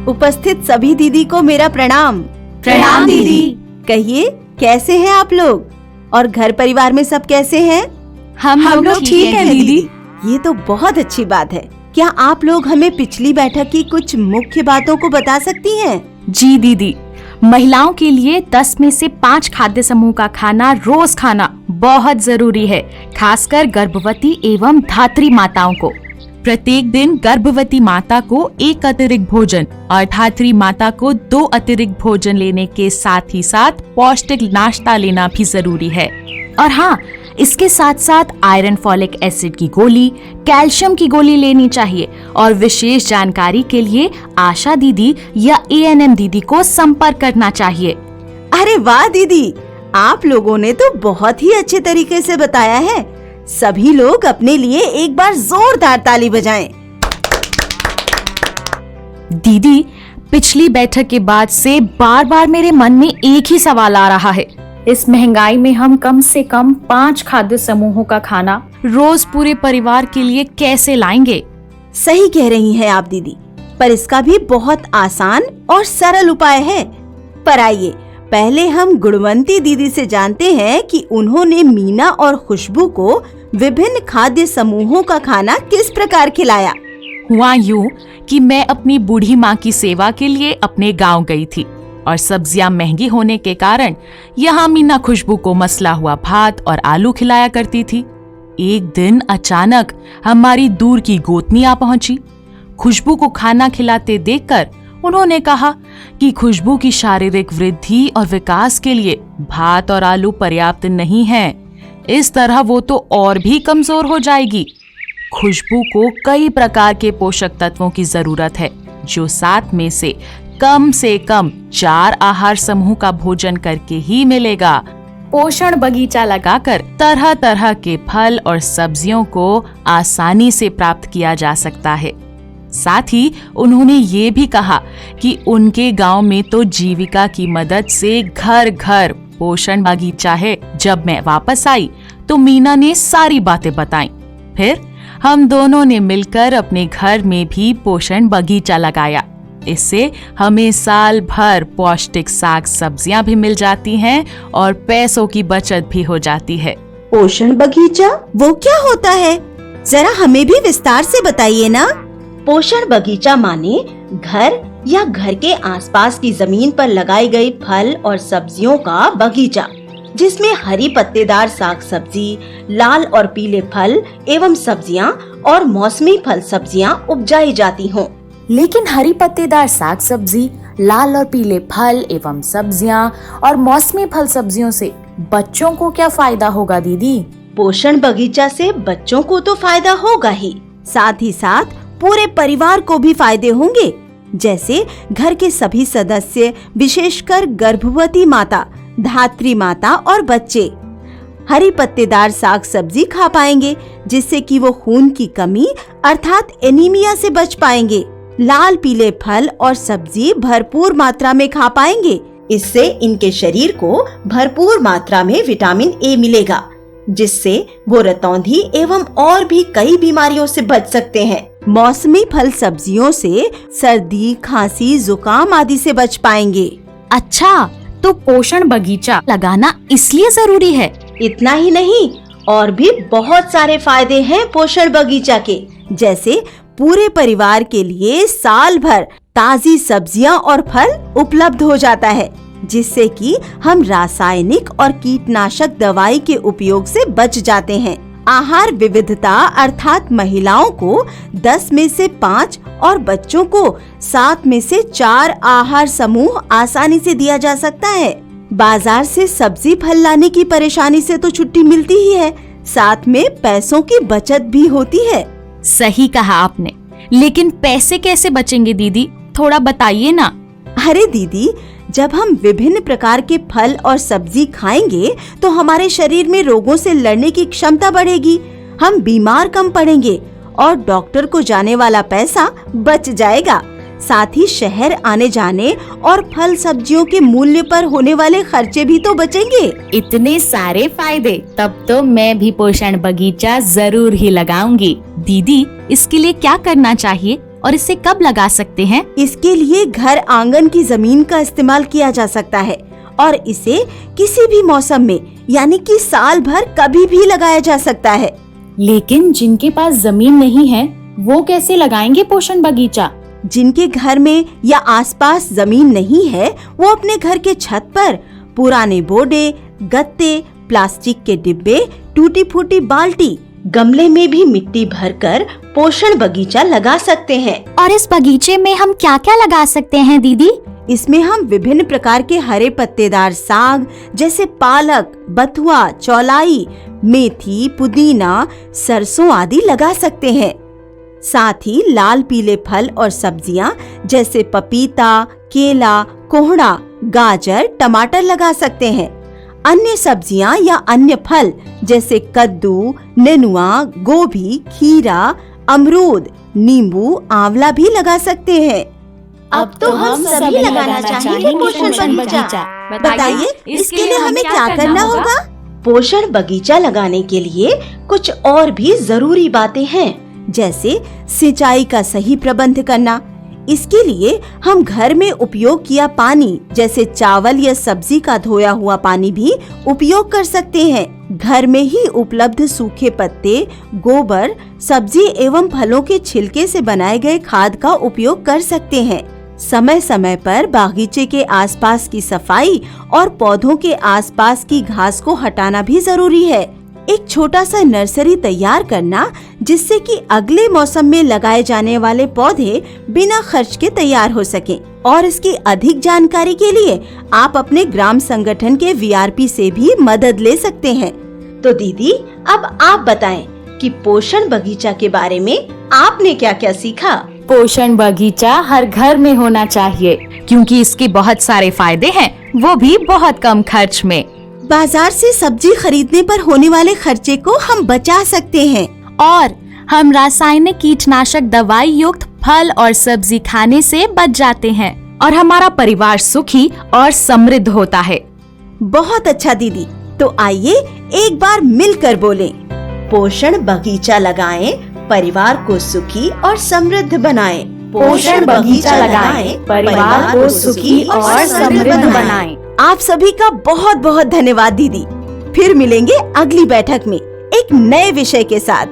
उपस्थित सभी दीदी को मेरा प्रणाम। प्रणाम दीदी। कहिए, कैसे हैं आप लोग और घर परिवार में सब कैसे हैं? हम लोग ठीक हैं दीदी। ये तो बहुत अच्छी बात है। क्या आप लोग हमें पिछली बैठक की कुछ मुख्य बातों को बता सकती हैं? जी दीदी, महिलाओं के लिए 10 में से 5 खाद्य समूह का खाना रोज खाना बहुत जरूरी है, खासकर गर्भवती एवं धात्री माताओं को। प्रत्येक दिन गर्भवती माता को 1 अतिरिक्त भोजन और धात्री माता को 2 अतिरिक्त भोजन लेने के साथ ही साथ पौष्टिक नाश्ता लेना भी जरूरी है। और हाँ, इसके साथ साथ आयरन, फॉलिक एसिड की गोली, कैल्शियम की गोली लेनी चाहिए। और विशेष जानकारी के लिए आशा दीदी या ANM दीदी को संपर्क करना चाहिए। अरे वाह दीदी, आप लोगों ने तो बहुत ही अच्छे तरीके से बताया है। सभी लोग अपने लिए एक बार जोरदार ताली बजाएं। दीदी, पिछली बैठक के बाद से बार बार मेरे मन में एक ही सवाल आ रहा है। इस महंगाई में हम कम से कम 5 खाद्य समूहों का खाना रोज पूरे परिवार के लिए कैसे लाएंगे? सही कह रही हैं आप दीदी, पर इसका भी बहुत आसान और सरल उपाय है। पर आइए, पहले हम गुणवंती दीदी से जानते हैं कि उन्होंने मीना और खुशबू को विभिन्न खाद्य समूहों का खाना किस प्रकार खिलाया। हुआ यूं कि मैं अपनी बूढ़ी माँ की सेवा के लिए अपने गांव गई थी और सब्जियां महंगी होने के कारण यहाँ मीना खुशबू को मसला हुआ भात और आलू खिलाया करती थी। एक दिन अचानक हमारी दूर की गोतनी आ पहुंची। खुशबू को खाना खिलाते देखकर उन्होंने कहा कि खुशबू की शारीरिक वृद्धि और विकास के लिए भात और आलू पर्याप्त नहीं है। इस तरह वो तो और भी कमजोर हो जाएगी। खुशबू को कई प्रकार के पोषक तत्वों की जरूरत है, जो 7 में से कम 4 आहार समूह का भोजन करके ही मिलेगा। पोषण बगीचा लगाकर तरह तरह के फल और सब्जियों को आसानी से प्राप्त किया जा सकता है। साथ ही उन्होंने ये भी कहा कि उनके गांव में तो जीविका की मदद से घर घर पोषण बगीचा है। जब मैं वापस आई तो मीना ने सारी बातें बताई। फिर हम दोनों ने मिलकर अपने घर में भी पोषण बगीचा लगाया। इससे हमें साल भर पौष्टिक साग सब्जियां भी मिल जाती हैं और पैसों की बचत भी हो जाती है। पोषण बगीचा वो क्या होता है? जरा हमें भी विस्तार से बताइए ना। पोषण बगीचा माने घर या घर के आसपास की जमीन पर लगाई गई फल और सब्जियों का बगीचा, जिसमें हरी पत्तेदार साग सब्जी, लाल और पीले फल एवं सब्जियां और मौसमी फल सब्जियां उपजाई जाती हों। लेकिन हरी पत्तेदार साग सब्जी, लाल और पीले फल एवं सब्जियां और मौसमी फल सब्जियों से बच्चों को क्या फायदा होगा दीदी? पोषण बगीचा से बच्चों को तो फायदा होगा ही, साथ ही साथ पूरे परिवार को भी फायदे होंगे। जैसे घर के सभी सदस्य, विशेषकर गर्भवती माता, धात्री माता और बच्चे हरी पत्तेदार साग सब्जी खा पाएंगे, जिससे कि वो खून की कमी अर्थात एनीमिया से बच पाएंगे। लाल पीले फल और सब्जी भरपूर मात्रा में खा पाएंगे। इससे इनके शरीर को भरपूर मात्रा में विटामिन ए मिलेगा, जिससे वो रतौंधी एवं और भी कई बीमारियों से बच सकते हैं। मौसमी फल सब्जियों से सर्दी, खांसी, जुकाम आदि से बच पाएंगे। अच्छा, तो पोषण बगीचा लगाना इसलिए जरूरी है? इतना ही नहीं, और भी बहुत सारे फायदे हैं पोषण बगीचा के। जैसे पूरे परिवार के लिए साल भर ताजी सब्जियां और फल उपलब्ध हो जाता है, जिससे कि हम रासायनिक और कीटनाशक दवाई के उपयोग से बच जाते हैं। आहार विविधता अर्थात महिलाओं को 10 में से 5 और बच्चों को 7 में से 4 आहार समूह आसानी से दिया जा सकता है। बाजार से सब्जी फल लाने की परेशानी से तो छुट्टी मिलती ही है, साथ में पैसों की बचत भी होती है। सही कहा आपने, लेकिन पैसे कैसे बचेंगे दीदी? थोड़ा बताइए ना। अरे दीदी, जब हम विभिन्न प्रकार के फल और सब्जी खाएंगे तो हमारे शरीर में रोगों से लड़ने की क्षमता बढ़ेगी, हम बीमार कम पड़ेंगे और डॉक्टर को जाने वाला पैसा बच जाएगा। साथ ही शहर आने जाने और फल सब्जियों के मूल्य पर होने वाले खर्चे भी तो बचेंगे। इतने सारे फायदे, तब तो मैं भी पोषण बगीचा जरूर ही लगाऊंगी। दीदी, इसके लिए क्या करना चाहिए और इसे कब लगा सकते हैं? इसके लिए घर आंगन की जमीन का इस्तेमाल किया जा सकता है और इसे किसी भी मौसम में यानी कि साल भर कभी भी लगाया जा सकता है। लेकिन जिनके पास जमीन नहीं है वो कैसे लगाएंगे पोषण बगीचा? जिनके घर में या आसपास जमीन नहीं है वो अपने घर के छत पर पुराने बोडे, गत्ते, प्लास्टिक के डिब्बे, टूटी फूटी बाल्टी, गमले में भी मिट्टी भरकर पोषण बगीचा लगा सकते हैं। और इस बगीचे में हम क्या क्या लगा सकते हैं दीदी? इसमें हम विभिन्न प्रकार के हरे पत्तेदार साग जैसे पालक, बथुआ, चौलाई, मेथी, पुदीना, सरसों आदि लगा सकते हैं। साथ ही लाल पीले फल और सब्जियां जैसे पपीता, केला, कोहड़ा, गाजर, टमाटर लगा सकते हैं। अन्य सब्जियां या अन्य फल जैसे कद्दू, नेनुआ, गोभी, खीरा, अमरूद, नींबू, आंवला भी लगा सकते हैं। अब तो हम सभी लगाना चाहेंगे पोषण बगीचा। बताइए इसके लिए हमें क्या करना होगा? पोषण बगीचा लगाने के लिए कुछ और भी जरूरी बातें हैं, जैसे सिंचाई का सही प्रबंध करना। इसके लिए हम घर में उपयोग किया पानी जैसे चावल या सब्जी का धोया हुआ पानी भी उपयोग कर सकते हैं। घर में ही उपलब्ध सूखे पत्ते, गोबर, सब्जी एवं फलों के छिलके से बनाए गए खाद का उपयोग कर सकते हैं। समय समय पर बागीचे के आसपास की सफाई और पौधों के आसपास की घास को हटाना भी जरूरी है। एक छोटा सा नर्सरी तैयार करना जिससे कि अगले मौसम में लगाए जाने वाले पौधे बिना खर्च के तैयार हो सकें। और इसकी अधिक जानकारी के लिए आप अपने ग्राम संगठन के वीआरपी से भी मदद ले सकते हैं। तो दीदी अब आप बताएं कि पोषण बगीचा के बारे में आपने क्या क्या सीखा? पोषण बगीचा हर घर में होना चाहिए क्योंकि इसके बहुत सारे फायदे हैं, वो भी बहुत कम खर्च में। बाजार से सब्जी खरीदने पर होने वाले खर्चे को हम बचा सकते हैं और हम रासायनिक कीटनाशक दवाई युक्त फल और सब्जी खाने से बच जाते हैं और हमारा परिवार सुखी और समृद्ध होता है। बहुत अच्छा दीदी, तो आइए एक बार मिलकर बोलें, पोषण बगीचा लगाएं, परिवार को सुखी और समृद्ध बनाएं। पोषण बगीचा लगाएं, परिवार को सुखी और समृद्ध बनाएं। आप सभी का बहुत बहुत धन्यवाद दीदी। फिर मिलेंगे अगली बैठक में एक नए विषय के साथ।